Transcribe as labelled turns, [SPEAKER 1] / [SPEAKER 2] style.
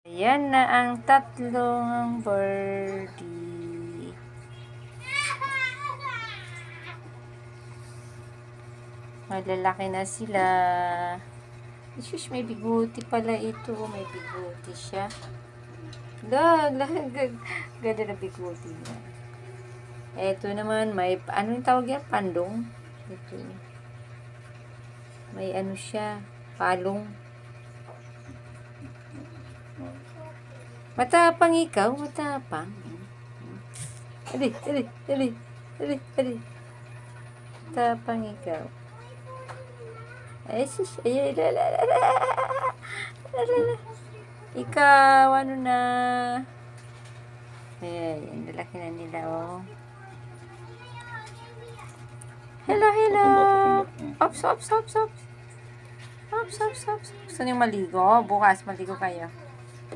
[SPEAKER 1] Ayan na ang tatlong birdie. Malalaki na sila. Shush, may biguti pala ito. May biguti siya. Ganda na biguti niya. Ito naman, may, ano yung tawag yan? Pandong. Ito. May ano siya, palong. Matapang ikaw, matapang. Ali. Matapang ikaw. Ay, sis, ay, ikaw, ano na? Ayan, lalaki na nila, oh. Hello. Ops. Gusto niyong maligo? Bukas, maligo kayo.